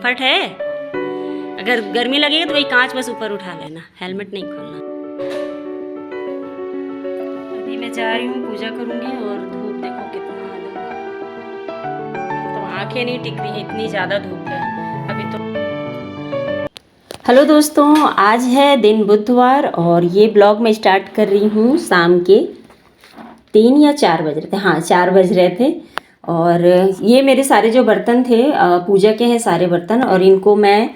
Comfort है। अगर गर्मी लगेगी तो वही कांच बस ऊपर उठा लेना, हेलमेट नहीं खोलना। अभी मैं जा रही हूँ, पूजा करूँगी और धूप देखो कितना तो आंखें नहीं टिक रही है, इतनी ज़्यादा धूप है अभी तो। हेलो दोस्तों, आज है दिन बुधवार और ये ब्लॉग मैं स्टार्ट कर रही हूँ शाम के 3 या 4 बज रहे थे, हाँ 4 बज रहे थे। और ये मेरे सारे जो बर्तन थे पूजा के हैं सारे बर्तन, और इनको मैं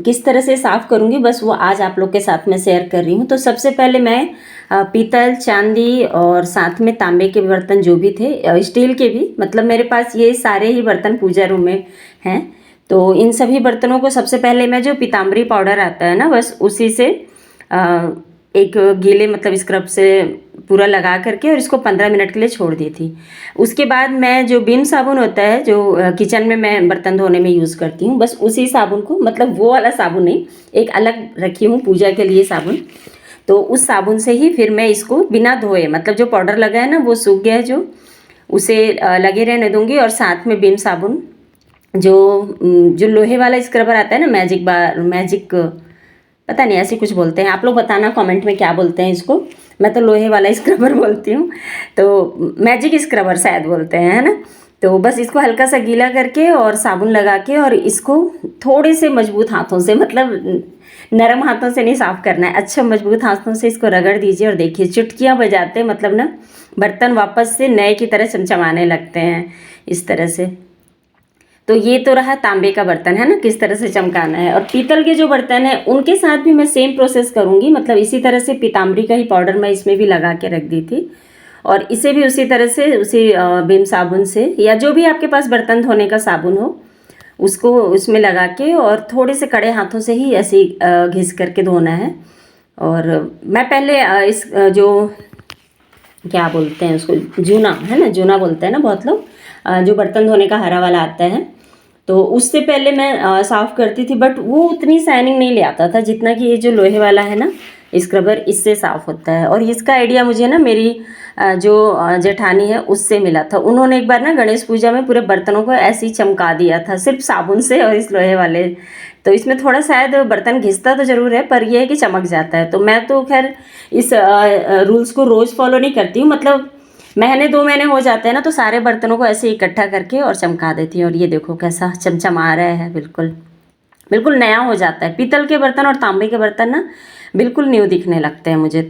किस तरह से साफ़ करूँगी बस वो आज आप लोग के साथ में शेयर कर रही हूँ। तो सबसे पहले मैं पीतल, चांदी और साथ में तांबे के बर्तन जो भी थे, स्टील के भी, मतलब मेरे पास ये सारे ही बर्तन पूजा रूम में हैं। तो इन सभी बर्तनों को सबसे पहले मैं जो पीताम्बरी पाउडर आता है ना, बस उसी से एक गीले मतलब स्क्रब से पूरा लगा करके और इसको 15 मिनट के लिए छोड़ दी थी। उसके बाद मैं जो विम साबुन होता है जो किचन में मैं बर्तन धोने में यूज़ करती हूँ, बस उसी साबुन को, मतलब वो वाला साबुन नहीं, एक अलग रखी हूँ पूजा के लिए साबुन। तो उस साबुन से ही फिर मैं इसको बिना धोए, मतलब जो पाउडर लगा है ना वो सूख गया है जो, उसे लगे रहने दूँगी। और साथ में विम साबुन जो लोहे वाला स्क्रबर आता है ना, मैजिक पता नहीं ऐसे कुछ बोलते हैं, आप लोग बताना कमेंट में क्या बोलते हैं इसको। मैं तो लोहे वाला स्क्रबर बोलती हूँ, तो मैजिक स्क्रबर शायद बोलते हैं, है ना। तो बस इसको हल्का सा गीला करके और साबुन लगा के और इसको थोड़े से मजबूत हाथों से, मतलब नरम हाथों से नहीं साफ़ करना है, अच्छा मजबूत हाथों से इसको रगड़ दीजिए। और देखिए चुटकियाँ बजाते मतलब ना बर्तन वापस से नए की तरह चमचमाने लगते हैं इस तरह से। तो ये तो रहा तांबे का बर्तन, है ना, किस तरह से चमकाना है। और पीतल के जो बर्तन हैं उनके साथ भी मैं सेम प्रोसेस करूँगी, मतलब इसी तरह से पीताम्बरी का ही पाउडर मैं इसमें भी लगा के रख दी थी। और इसे भी उसी तरह से उसी विम साबुन से या जो भी आपके पास बर्तन धोने का साबुन हो उसको उसमें लगा के और थोड़े से कड़े हाथों से ही ऐसे घिस करके धोना है। और मैं पहले इस जो क्या बोलते हैं उसको, जूना, है ना, जूना बोलते हैं ना बहुत लोग, जो बर्तन धोने का हरा वाला आता है, तो उससे पहले मैं साफ़ करती थी, बट वो उतनी शाइनिंग नहीं ले आता था जितना कि ये जो लोहे वाला है ना स्क्रबर, इससे साफ़ होता है। और इसका आइडिया मुझे ना मेरी जो जेठानी है उससे मिला था। उन्होंने एक बार ना गणेश पूजा में पूरे बर्तनों को ऐसे ही चमका दिया था सिर्फ साबुन से और इस लोहे वाले। तो इसमें थोड़ा शायद बर्तन घिसता तो ज़रूर है पर यह है कि चमक जाता है। तो मैं तो खैर इस रूल्स को रोज़ फॉलो नहीं करती हूँ, मतलब महीने 2 महीने हो जाते हैं ना तो सारे बर्तनों को ऐसे इकट्ठा करके और चमका देती हूँ। और ये देखो कैसा चमचमा रहा है, बिल्कुल बिल्कुल नया हो जाता है। पीतल के बर्तन और तांबे के बर्तन ना बिल्कुल न्यू दिखने लगते हैं मुझे।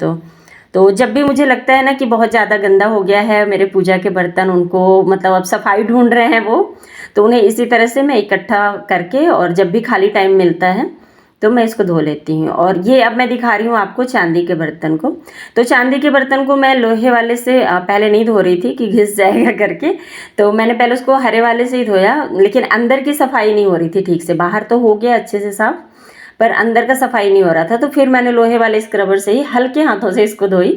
तो जब भी मुझे लगता है ना कि बहुत ज़्यादा गंदा हो गया है मेरे पूजा के बर्तन, उनको मतलब अब सफाई ढूंढ रहे हैं वो, तो उन्हें इसी तरह से मैं इकट्ठा करके और जब भी खाली टाइम मिलता है तो मैं इसको धो लेती हूँ। और ये अब मैं दिखा रही हूँ आपको चांदी के बर्तन को। तो चांदी के बर्तन को मैं लोहे वाले से पहले नहीं धो रही थी कि घिस जाएगा करके, तो मैंने पहले उसको हरे वाले से ही धोया, लेकिन अंदर की सफाई नहीं हो रही थी ठीक से। बाहर तो हो गया अच्छे से साफ पर अंदर का सफाई नहीं हो रहा था, तो फिर मैंने लोहे वाले स्क्रबर से ही हल्के हाथों से इसको धोई,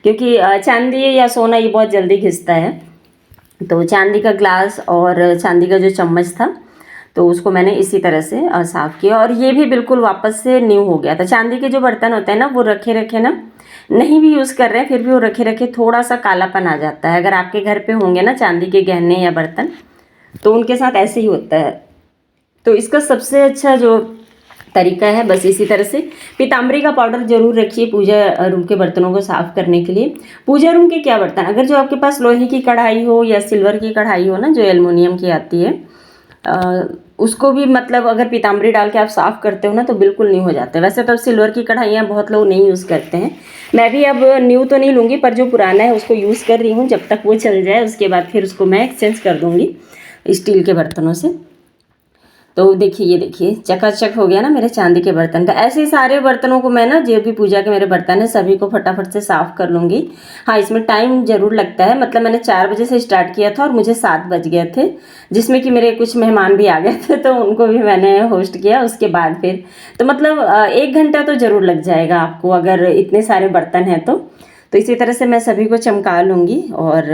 क्योंकि चांदी या सोना ये बहुत जल्दी घिसता है। तो चांदी का ग्लास और चांदी का जो चम्मच था तो उसको मैंने इसी तरह से साफ़ किया और ये भी बिल्कुल वापस से न्यू हो गया था। चांदी के जो बर्तन होते हैं ना वो रखे रखे ना नहीं भी यूज़ कर रहे हैं फिर भी वो रखे रखे थोड़ा सा कालापन आ जाता है। अगर आपके घर पे होंगे ना चांदी के गहने या बर्तन तो उनके साथ ऐसे ही होता है। तो इसका सबसे अच्छा जो तरीका है बस इसी तरह से पीताम्बरी का पाउडर जरूर रखिए पूजा रूम के बर्तनों को साफ़ करने के लिए। पूजा रूम के क्या बर्तन, अगर जो आपके पास लोहे की कढ़ाई हो या सिल्वर की कढ़ाई हो ना जो एल्युमिनियम की आती है, उसको भी मतलब अगर पीताम्बरी डाल के आप साफ़ करते हो ना तो बिल्कुल नहीं हो जाते। वैसे तो सिल्वर की कढ़ाइयाँ बहुत लोग नहीं यूज़ करते हैं, मैं भी अब न्यू तो नहीं लूँगी पर जो पुराना है उसको यूज़ कर रही हूँ, जब तक वो चल जाए उसके बाद फिर उसको मैं एक्सचेंज कर दूँगी स्टील के बर्तनों से। तो देखिए ये देखिए चकाचक हो गया ना मेरे चांदी के बर्तन का। ऐसे ही सारे बर्तनों को मैं ना जो भी पूजा के मेरे बर्तन है सभी को फटाफट से साफ़ कर लूँगी। हाँ इसमें टाइम ज़रूर लगता है, मतलब मैंने 4 बजे से स्टार्ट किया था और मुझे 7 बज गए थे, जिसमें कि मेरे कुछ मेहमान भी आ गए थे तो उनको भी मैंने होस्ट किया उसके बाद फिर। तो मतलब 1 घंटा तो ज़रूर लग जाएगा आपको अगर इतने सारे बर्तन हैं तो इसी तरह से मैं सभी को चमका लूँगी और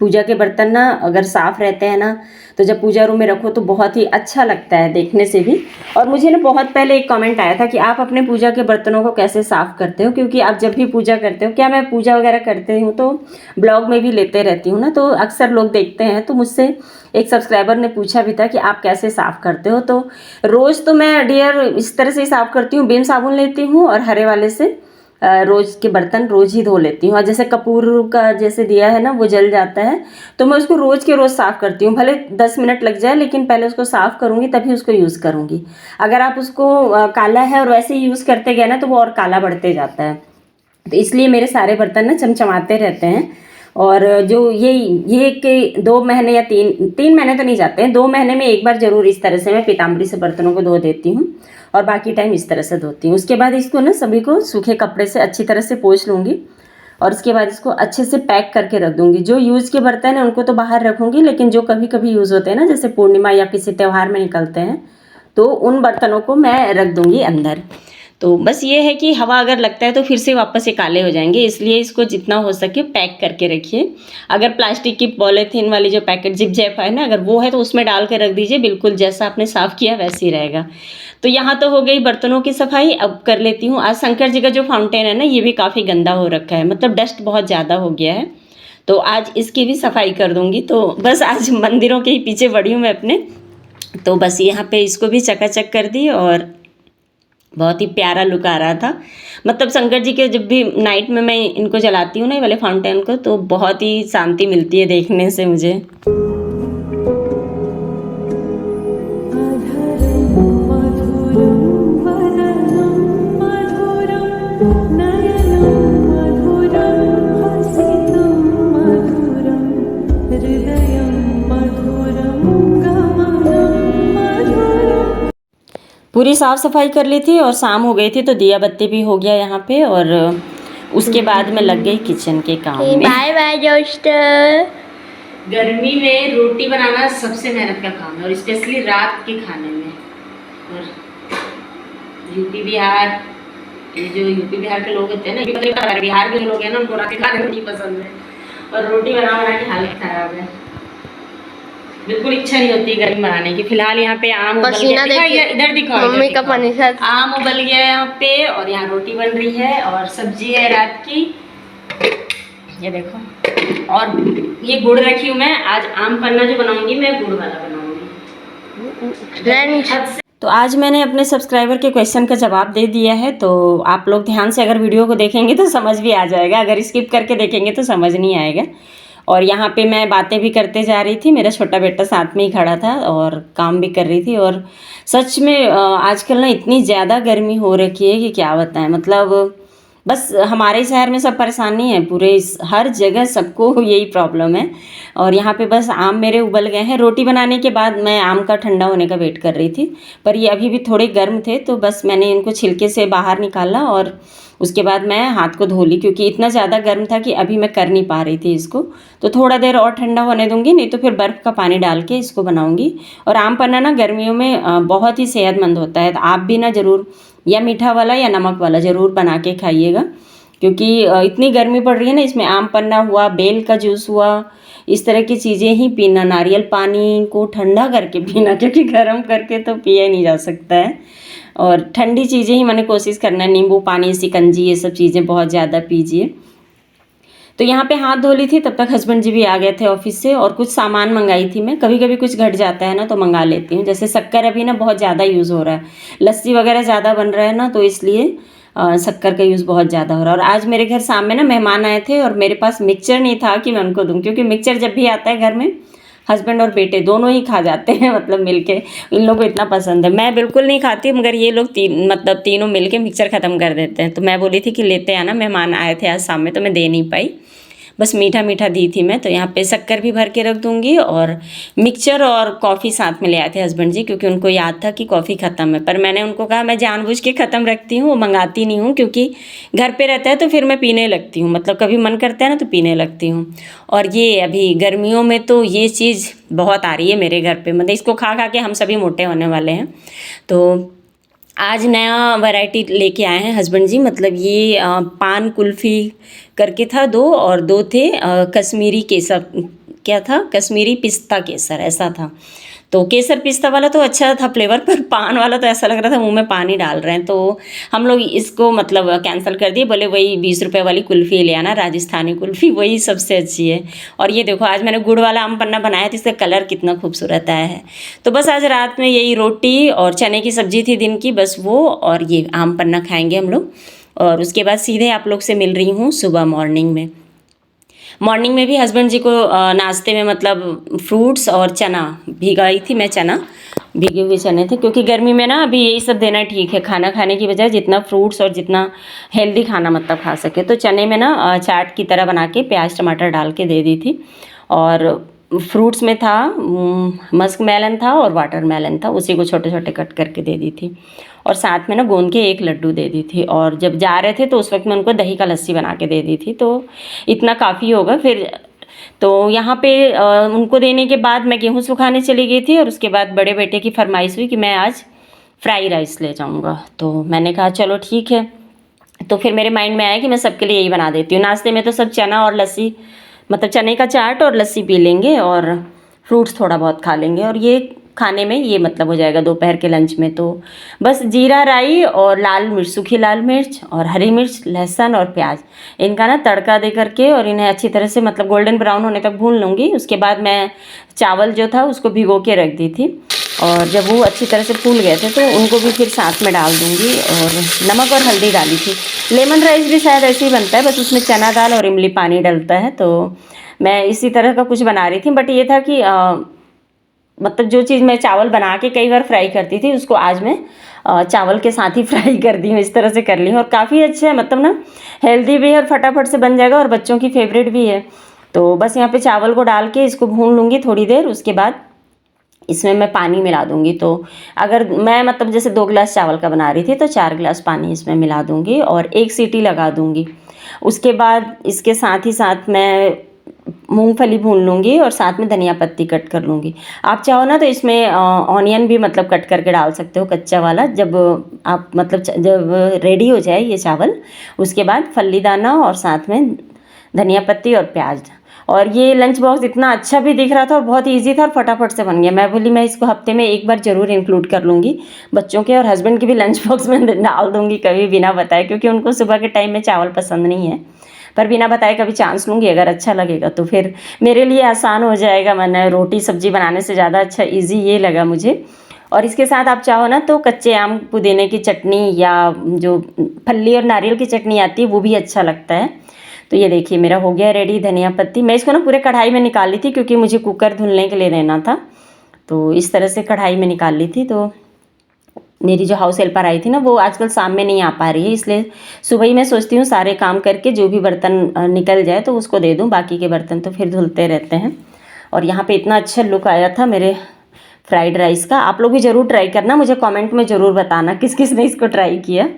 पूजा के बर्तन ना अगर साफ़ रहते हैं ना, तो जब पूजा रूम में रखो तो बहुत ही अच्छा लगता है देखने से भी। और मुझे ना बहुत पहले एक कमेंट आया था कि आप अपने पूजा के बर्तनों को कैसे साफ़ करते हो, क्योंकि आप जब भी पूजा करते हो, क्या मैं पूजा वगैरह करते हूँ तो ब्लॉग में भी लेते रहती हूँ ना, तो अक्सर लोग देखते हैं। तो मुझसे एक सब्सक्राइबर ने पूछा भी था कि आप कैसे साफ़ करते हो। तो रोज़ तो मैं डियर इस तरह से ही साफ़ करती हूँ, विम साबुन लेती हूँ और हरे वाले से रोज़ के बर्तन रोज़ ही धो लेती हूँ। और जैसे कपूर का जैसे दिया है ना, वो जल जाता है तो मैं उसको रोज़ के रोज़ साफ़ करती हूँ, भले 10 मिनट लग जाए, लेकिन पहले उसको साफ़ करूँगी तभी उसको यूज़ करूँगी। अगर आप उसको काला है और वैसे ही यूज़ करते गए ना, तो वो और काला बढ़ते जाता है। तो इसलिए मेरे सारे बर्तन ना चमचमाते रहते हैं। और जो ये कि 2 महीने या 3 महीने तो नहीं जाते हैं, 2 महीने में एक बार ज़रूर इस तरह से मैं पीताम्बरी से बर्तनों को धो देती हूँ और बाकी टाइम इस तरह से धोती हूँ। उसके बाद इसको ना सभी को सूखे कपड़े से अच्छी तरह से पोंछ लूँगी और उसके बाद इसको अच्छे से पैक करके रख दूँगी। जो यूज़ के बर्तन हैं उनको तो बाहर रखूँगी, लेकिन जो कभी कभी यूज़ होते हैं ना, जैसे पूर्णिमा या किसी त्यौहार में निकलते हैं, तो उन बर्तनों को मैं रख दूँगी अंदर। तो बस ये है कि हवा अगर लगता है तो फिर से वापस ये काले हो जाएंगे, इसलिए इसको जितना हो सके पैक करके रखिए। अगर प्लास्टिक की पॉलीथीन वाली जो पैकेट जिप जैप है ना, अगर वो है तो उसमें डाल के रख दीजिए, बिल्कुल जैसा आपने साफ़ किया वैसे ही रहेगा। तो यहाँ तो हो गई बर्तनों की सफाई। अब कर लेती हूँ, आज शंकर जी का जो फाउंटेन है ना, ये भी काफ़ी गंदा हो रखा है, मतलब डस्ट बहुत ज़्यादा हो गया है, तो आज इसकी भी सफाई कर दूँगी। तो बस आज मंदिरों के ही पीछे पड़ी हूँ मैं अपने, तो बस यहाँ पे इसको भी चकाचक कर दी और बहुत ही प्यारा लुक आ रहा था। मतलब शंकर जी के जब भी नाइट में मैं इनको जलाती हूँ ना, ये वाले फाउंटेन को, तो बहुत ही शांति मिलती है देखने से मुझे। पूरी साफ़ सफाई कर ली थी और शाम हो गई थी, तो दिया बत्ती भी हो गया यहाँ पे। और उसके बाद मैं लग गई किचन के काम में। बाय बाय दोस्तों। गर्मी में रोटी बनाना सबसे मेहनत का काम है, और स्पेशली रात के खाने में। और यूपी बिहार, ये जो यूपी बिहार के लोग होते हैं ना, बिहार के लोग हैं ना, उनको रात के खाने में नहीं पसंद है, और रोटी बना बना की हालत खराब है, बिल्कुल इच्छा नहीं होती गर्मी बनाने की। फिलहाल यहाँ पे आम उबल गया, इधर दिखाओ, मम्मी का पानी साथ आम उबल गया यहाँ पे, और यहाँ रोटी बन रही है और सब्जी है रात की, ये देखो। और ये गुड़ रखी हूँ मैं, आज आम पन्ना जो बनाऊंगी मैं गुड़ वाला बनाऊंगी। तो आज मैंने अपने सब्सक्राइबर के क्वेश्चन का जवाब दे दिया है, तो आप लोग ध्यान से अगर वीडियो को देखेंगे तो समझ भी आ जाएगा, अगर स्किप करके देखेंगे तो समझ नहीं आएगा। और यहाँ पे मैं बातें भी करते जा रही थी, मेरा छोटा बेटा साथ में ही खड़ा था और काम भी कर रही थी। और सच में आजकल ना इतनी ज़्यादा गर्मी हो रखी है कि क्या बताएं, मतलब बस हमारे शहर में सब परेशान नहीं है, पूरे हर जगह सबको यही प्रॉब्लम है। और यहाँ पे बस आम मेरे उबल गए हैं। रोटी बनाने के बाद मैं आम का ठंडा होने का वेट कर रही थी, पर ये अभी भी थोड़े गर्म थे, तो बस मैंने इनको छिलके से बाहर निकाला और उसके बाद मैं हाथ को धो ली, क्योंकि इतना ज़्यादा गर्म था कि अभी मैं कर नहीं पा रही थी इसको। तो थोड़ा देर और ठंडा होने दूंगी, नहीं तो फिर बर्फ़ का पानी डाल के इसको बनाऊंगी। और आम पन्ना ना गर्मियों में बहुत ही सेहतमंद होता है, तो आप भी ना ज़रूर या मीठा वाला या नमक वाला ज़रूर बना के खाइएगा, क्योंकि इतनी गर्मी पड़ रही है ना, इसमें आम पन्ना हुआ, बेल का जूस हुआ, इस तरह की चीज़ें ही पीना, नारियल पानी को ठंडा करके पीना, क्योंकि गर्म करके तो पिया नहीं जा सकता है। और ठंडी चीज़ें ही मैंने कोशिश करना है, नींबू पानी, शिकंजी, ये सब चीज़ें बहुत ज़्यादा पीजिए। तो यहाँ पे हाथ धो ली थी, तब तक हस्बैंड जी भी आ गए थे ऑफिस से, और कुछ सामान मंगाई थी मैं। कभी कभी कुछ घट जाता है ना तो मंगा लेती हूँ, जैसे शक्कर अभी ना बहुत ज़्यादा यूज़ हो रहा है, लस्सी वगैरह ज़्यादा बन रहा है ना, तो इसलिए शक्कर का यूज़ बहुत ज़्यादा हो रहा है। और आज मेरे घर सामने ना मेहमान आए थे और मेरे पास मिक्सचर नहीं था कि मैं उनको दूँ, क्योंकि मिक्सचर जब भी आता है घर में हस्बैंड और बेटे दोनों ही खा जाते हैं, मतलब मिलके, इन लोगों को इतना पसंद है। मैं बिल्कुल नहीं खाती, मगर ये लोग मतलब तीनों मिलके मिक्सचर ख़त्म कर देते हैं। तो मैं बोली थी कि लेते आना, मेहमान आए थे आज शाम में, तो मैं दे नहीं पाई, बस मीठा मीठा दी थी मैं। तो यहाँ पे शक्कर भी भर के रख दूँगी, और मिक्सचर और कॉफ़ी साथ में ले आए थे हस्बैंड जी, क्योंकि उनको याद था कि कॉफ़ी ख़त्म है। पर मैंने उनको कहा मैं जानबूझ के ख़त्म रखती हूँ, वो मंगाती नहीं हूँ, क्योंकि घर पे रहता है तो फिर मैं पीने लगती हूँ, मतलब कभी मन करता है ना तो पीने लगती हूँ। और ये अभी गर्मियों में तो ये चीज़ बहुत आ रही है मेरे घर पर, मतलब इसको खा खा के हम सभी मोटे होने वाले हैं। तो आज नया वैरायटी लेके आए हैं हस्बैंड जी, मतलब ये पान कुल्फ़ी करके था 2, और 2 थे कश्मीरी केसर क्या था, कश्मीरी पिस्ता केसर ऐसा था। तो केसर पिस्ता वाला तो अच्छा था फ्लेवर, पर पान वाला तो ऐसा लग रहा था मुंह में पानी डाल रहे हैं। तो हम लोग इसको मतलब कैंसिल कर दिए, बोले वही 20 रुपये वाली कुल्फ़ी ले आना, राजस्थानी कुल्फ़ी वही सबसे अच्छी है। और ये देखो आज मैंने गुड़ वाला आम पन्ना बनाया तो इसका कलर कितना खूबसूरत आया है। तो बस आज रात में यही रोटी और चने की सब्ज़ी थी दिन की, बस वो और ये आम पन्ना खाएंगे हम लोग। और उसके बाद सीधे आप लोग से मिल रही हूँ सुबह मॉर्निंग में भी हस्बैंड जी को नाश्ते में मतलब फ्रूट्स और चना भिगाई थी मैं, चना भीगे हुए चने थे, क्योंकि गर्मी में ना अभी यही सब देना ठीक है, खाना खाने की बजाय जितना फ्रूट्स और जितना हेल्दी खाना मतलब खा सके। तो चने में ना चाट की तरह बना के प्याज टमाटर डाल के दे दी थी। और फ्रूट्स में था मस्क मेलन था और वाटर मेलन था, उसी को छोटे छोटे कट करके दे दी थी। और साथ में ना गोंद के 1 लड्डू दे दी थी। और जब जा रहे थे तो उस वक्त मैं उनको दही का लस्सी बना के दे दी थी। तो इतना काफ़ी होगा। फिर तो यहाँ पे उनको देने के बाद मैं गेहूँ सुखाने चली गई थी। और उसके बाद बड़े बेटे की फरमाइश हुई कि मैं आज फ्राई राइस ले जाऊँगा। तो मैंने कहा चलो ठीक है। तो फिर मेरे माइंड में आया कि मैं सबके लिए यही बना देती हूँ। नाश्ते में तो सब चना और लस्सी, मतलब चने का चाट और लस्सी पी लेंगे और फ्रूट्स थोड़ा बहुत खा लेंगे। और ये खाने में ये मतलब हो जाएगा दोपहर के लंच में। तो बस जीरा राई और लाल मिर्च, सूखी लाल मिर्च और हरी मिर्च, लहसुन और प्याज, इनका ना तड़का दे करके और इन्हें अच्छी तरह से मतलब गोल्डन ब्राउन होने तक भून लूँगी। उसके बाद मैं चावल जो था उसको भिगो के रख दी थी। और जब वो अच्छी तरह से फूल गए थे तो उनको भी फिर साथ में डाल दूँगी। और नमक और हल्दी डाली थी। लेमन राइस भी शायद ऐसे ही बनता है, बस उसमें चना दाल और इमली पानी डलता है। तो मैं इसी तरह का कुछ बना रही थी। बट ये था कि मतलब जो चीज़ मैं चावल बना के कई बार फ्राई करती थी उसको आज मैं चावल के साथ ही फ्राई कर दी हूँ, इस तरह से कर ली हूँ। और काफ़ी अच्छा है, मतलब ना हेल्दी भी है और फटाफट से बन जाएगा और बच्चों की फेवरेट भी है। तो बस यहाँ पे चावल को डाल के इसको भून लूँगी थोड़ी देर। उसके बाद इसमें मैं पानी मिला दूँगी। तो अगर मैं मतलब जैसे 2 गिलास चावल का बना रही थी तो 4 गिलास पानी इसमें मिला दूँगी और 1 सीटी लगा दूँगी। उसके बाद इसके साथ ही साथ मैं मूंगफली भून लूँगी और साथ में धनिया पत्ती कट कर लूँगी। आप चाहो ना तो इसमें ऑनियन भी मतलब कट करके डाल सकते हो, कच्चा वाला। जब आप मतलब जब रेडी हो जाए ये चावल, उसके बाद फल्ली दाना और साथ में धनिया पत्ती और प्याज। और ये लंच बॉक्स इतना अच्छा भी दिख रहा था और बहुत इजी था और फटाफट से बन गया। मैं बोली मैं इसको हफ्ते में एक बार ज़रूर इंक्लूड कर लूँगी बच्चों के, और हस्बैंड के भी लंच बॉक्स में डाल दूँगी कभी बिना बताए, क्योंकि उनको सुबह के टाइम में चावल पसंद नहीं है। पर बिना बताए कभी चांस लूँगी, अगर अच्छा लगेगा तो फिर मेरे लिए आसान हो जाएगा। मैंने रोटी सब्जी बनाने से ज़्यादा अच्छा ईजी ये लगा मुझे। और इसके साथ आप चाहो ना तो कच्चे आम पुदीने की चटनी या जो फल्ली और नारियल की चटनी आती है वो भी अच्छा लगता है। तो ये देखिए मेरा हो गया रेडी धनिया पत्ती। मैं इसको ना पूरे कढ़ाई में निकाल ली थी क्योंकि मुझे कुकर धुलने के लिए देना था। तो इस तरह से कढ़ाई में निकाल ली थी। तो मेरी जो हाउस हेल्पर आई थी ना वो आजकल शाम में नहीं आ पा रही है, इसलिए सुबह ही मैं सोचती हूँ सारे काम करके जो भी बर्तन निकल जाए तो उसको दे दूँ, बाकी के बर्तन तो फिर धुलते रहते हैं। और यहाँ पे इतना अच्छा लुक आया था मेरे फ्राइड राइस का। आप लोग भी ज़रूर ट्राई करना, मुझे कमेंट में ज़रूर बताना किस किस ने इसको ट्राई किया।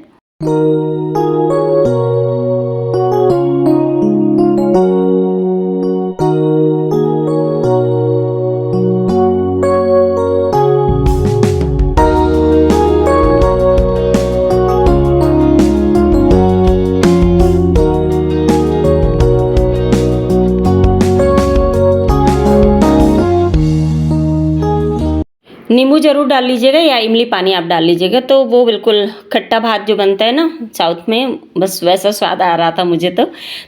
नींबू ज़रूर डाल लीजिएगा या इमली पानी आप डाल लीजिएगा, तो वो बिल्कुल खट्टा भात जो बनता है ना साउथ में, बस वैसा स्वाद आ रहा था मुझे।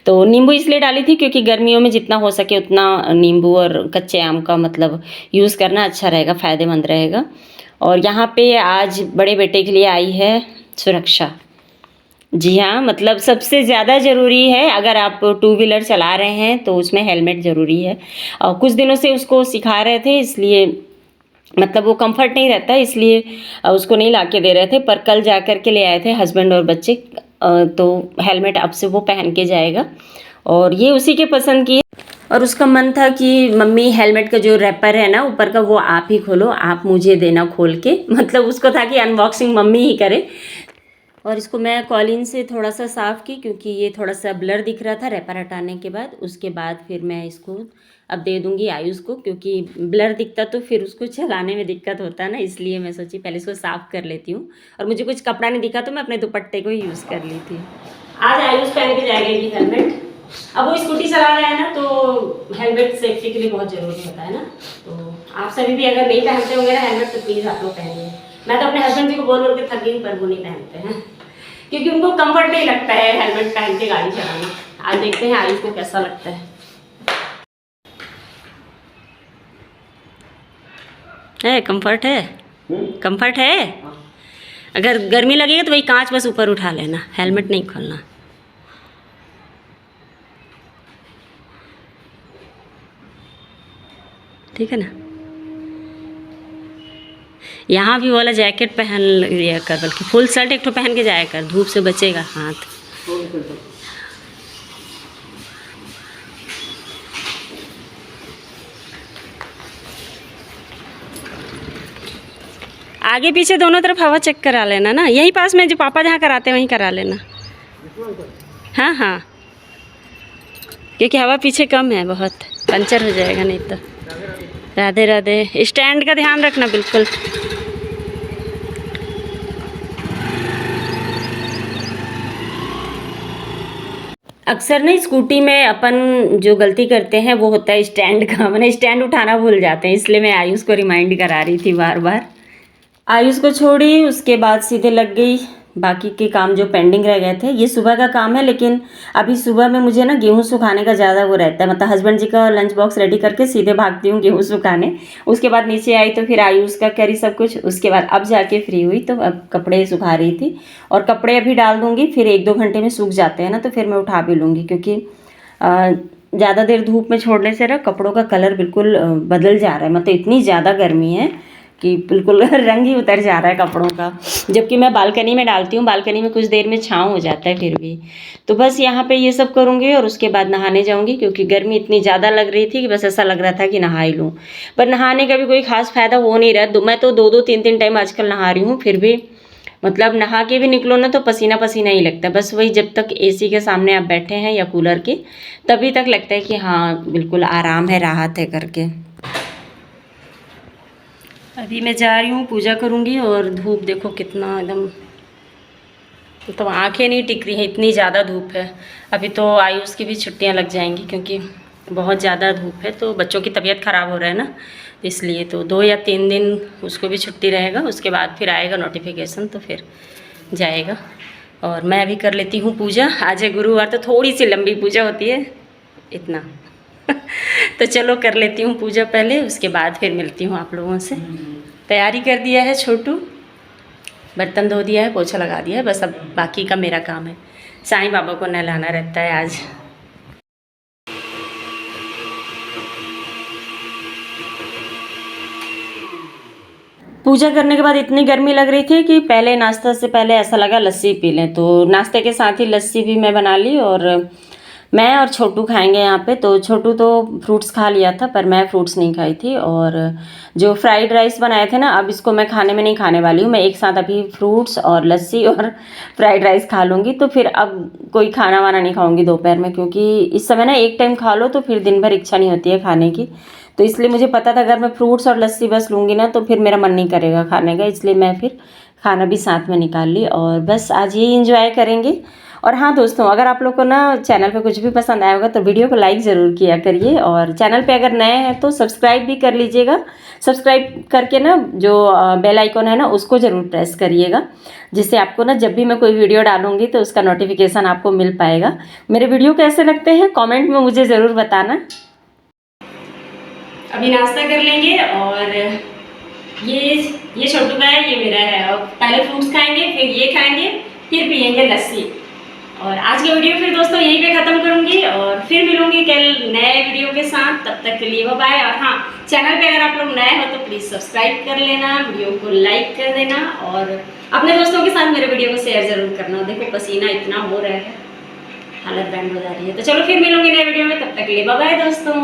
तो नींबू इसलिए डाली थी क्योंकि गर्मियों में जितना हो सके उतना नींबू और कच्चे आम का मतलब यूज़ करना अच्छा रहेगा, फ़ायदेमंद रहेगा। और यहाँ पे आज बड़े बेटे के लिए आई है सुरक्षा। जी हाँ, मतलब सबसे ज़्यादा ज़रूरी है, अगर आप 2 व्हीलर चला रहे हैं तो उसमें हेलमेट ज़रूरी है। और कुछ दिनों से उसको सिखा रहे थे, इसलिए मतलब वो कंफर्ट नहीं रहता, इसलिए उसको नहीं ला के दे रहे थे। पर कल जा कर के ले आए थे हस्बैंड और बच्चे, तो हेलमेट अब से वो पहन के जाएगा। और ये उसी के पसंद की है। और उसका मन था कि मम्मी हेलमेट का जो रैपर है ना ऊपर का वो आप ही खोलो, आप मुझे देना खोल के, मतलब उसको था कि अनबॉक्सिंग मम्मी ही करे। और इसको मैं कॉलिन से थोड़ा सा साफ़ की क्योंकि ये थोड़ा सा ब्लर दिख रहा था रैपर हटाने के बाद। उसके बाद फिर मैं इसको अब दे दूंगी आयुष को, क्योंकि ब्लर दिखता तो फिर उसको चलाने में दिक्कत होता है ना, इसलिए मैं सोची पहले इसको साफ़ कर लेती हूँ। और मुझे कुछ कपड़ा नहीं दिखा तो मैं अपने दुपट्टे को ही यूज़ कर ली थी। आज आयुष पहन के जाएगी हेलमेट। अब वो स्कूटी चला रहे हैं ना, तो हेलमेट सेफ्टी के लिए बहुत ज़रूरी होता है ना। तो आप सभी भी अगर नहीं पहनते होंगे ना हेलमेट, तो प्लीज़ आप लोग पहनिए। मैं तो अपने हस्बैंड जी को बोल बोल के थक गई, पर वो नहीं पहनते हैं क्योंकि उनको कंफर्ट नहीं लगता है हेलमेट पहन के गाड़ी चलाना। आज देखते हैं आयुष को कैसा लगता है कंफर्ट है? कंफर्ट है? अगर गर्मी लगेगा तो वही कांच बस ऊपर उठा लेना, हेलमेट नहीं खोलना। ठीक है ना? यहाँ भी वाला जैकेट पहन लिया कर, बल्कि फुल शर्ट एक तो पहन के जाया कर, धूप से बचेगा हाथ। आगे पीछे दोनों तरफ हवा चेक करा लेना ना, यहीं पास में जो पापा जहाँ कराते हैं वहीं करा लेना। हाँ हाँ, क्योंकि हवा पीछे कम है, बहुत पंचर हो जाएगा नहीं तो। राधे राधे। स्टैंड का ध्यान रखना बिल्कुल। अक्सर ना स्कूटी में अपन जो गलती करते हैं वो होता है स्टैंड का, मैंने स्टैंड उठाना भूल जाते हैं, इसलिए मैं आयुष को रिमाइंड करा रही थी बार बार। आयुष को छोड़ी, उसके बाद सीधे लग गई बाकी के काम जो पेंडिंग रह गए थे। ये सुबह का काम है, लेकिन अभी सुबह में मुझे ना गेहूं सुखाने का ज़्यादा वो रहता है, मतलब हस्बैंड जी का लंच बॉक्स रेडी करके सीधे भागती हूँ गेहूं सुखाने। उसके बाद नीचे आई तो फिर आयुष का करी सब कुछ, उसके बाद अब जाके फ्री हुई तो अब कपड़े सुखा रही थी। और कपड़े अभी डाल दूँगी, फिर 1-2 घंटे में सूख जाते हैं ना, तो फिर मैं उठा भी लूँगी, क्योंकि ज़्यादा देर धूप में छोड़ने से ना कपड़ों का कलर बिल्कुल बदल जा रहा है, मतलब इतनी ज़्यादा गर्मी है कि बिल्कुल रंग ही उतर जा रहा है कपड़ों का। जबकि मैं बालकनी में डालती हूँ, बालकनी में कुछ देर में छाँव हो जाता है फिर भी। तो बस यहाँ पे ये सब करूँगी और उसके बाद नहाने जाऊँगी, क्योंकि गर्मी इतनी ज़्यादा लग रही थी कि बस ऐसा लग रहा था कि नहा ही लूँ। पर नहाने का भी कोई खास फ़ायदा हो नहीं रहा। मैं तो 2-2 3-3 टाइम आजकल नहा रही हूँ, फिर भी मतलब नहा के भी निकलो ना तो पसीना पसीना ही लगता है। बस वही जब तक एसी के सामने आप बैठे हैं या कूलर के, तभी तक लगता है कि हाँ बिल्कुल आराम है, राहत है करके। अभी मैं जा रही हूँ, पूजा करूँगी। और धूप देखो कितना एकदम, तो आंखें नहीं टिक रही हैं, इतनी ज़्यादा धूप है। अभी तो आयुष की भी छुट्टियाँ लग जाएंगी, क्योंकि बहुत ज़्यादा धूप है, तो बच्चों की तबीयत ख़राब हो रहा है ना, इसलिए तो 2 या 3 दिन उसको भी छुट्टी रहेगा। उसके बाद फिर आएगा नोटिफिकेशन, तो फिर जाएगा। और मैं अभी कर लेती हूँ पूजा। आज है गुरुवार, तो थोड़ी सी लंबी पूजा होती है इतना तो चलो कर लेती हूँ पूजा पहले, उसके बाद फिर मिलती हूँ आप लोगों से। तैयारी कर दिया है छोटू, बर्तन धो दिया है, पोछा लगा दिया है, बस अब बाकी का मेरा काम है। साईं बाबा को नहलाना रहता है आज। पूजा करने के बाद इतनी गर्मी लग रही थी कि पहले नाश्ता से पहले ऐसा लगा लस्सी पी लें, तो नाश्ते के साथ ही लस्सी भी मैं बना ली। और मैं और छोटू खाएंगे यहाँ पे। तो छोटू तो फ्रूट्स खा लिया था, पर मैं फ्रूट्स नहीं खाई थी। और जो फ्राइड राइस बनाए थे ना, अब इसको मैं खाने में नहीं खाने वाली हूँ। मैं एक साथ अभी फ्रूट्स और लस्सी और फ्राइड राइस खा लूँगी, तो फिर अब कोई खाना वाना नहीं खाऊँगी दोपहर में, क्योंकि इस समय ना एक टाइम खा लो तो फिर दिन भर इच्छा नहीं होती है खाने की। तो इसलिए मुझे पता था अगर मैं फ्रूट्स और लस्सी बस लूँगी ना, तो फिर मेरा मन नहीं करेगा खाने का, इसलिए मैं फिर खाना भी साथ में निकाल ली। और बस आज यही इंजॉय करेंगे। और हाँ दोस्तों, अगर आप लोग को ना चैनल पे कुछ भी पसंद आया होगा तो वीडियो को लाइक ज़रूर किया करिए, और चैनल पे अगर नए हैं तो सब्सक्राइब भी कर लीजिएगा। सब्सक्राइब करके ना जो बेल आइकॉन है ना, उसको ज़रूर प्रेस करिएगा, जिससे आपको ना जब भी मैं कोई वीडियो डालूँगी तो उसका नोटिफिकेशन आपको मिल पाएगा। मेरे वीडियो कैसे लगते हैं कॉमेंट में मुझे ज़रूर बताना। अभी नाश्ता कर लेंगे, और ये छोटू का है, ये मेरा है। और पहले फ्रूट्स खाएंगे, फिर ये खाएंगे, फिर पियेंगे लस्सी। और आज की वीडियो फिर दोस्तों यहीं पे ख़त्म करूँगी, और फिर मिलूंगी कल नए वीडियो के साथ। तब तक के लिए बाय। और हाँ, चैनल पे अगर आप लोग नए हो तो प्लीज़ सब्सक्राइब कर लेना, वीडियो को लाइक कर देना, और अपने दोस्तों के साथ मेरे वीडियो को शेयर ज़रूर करना। देखो पसीना इतना हो रहा है, हालत बैंड हो जा रही है। तो चलो फिर मिलूंगी नए वीडियो में, तब तक के लिए बाय दोस्तों।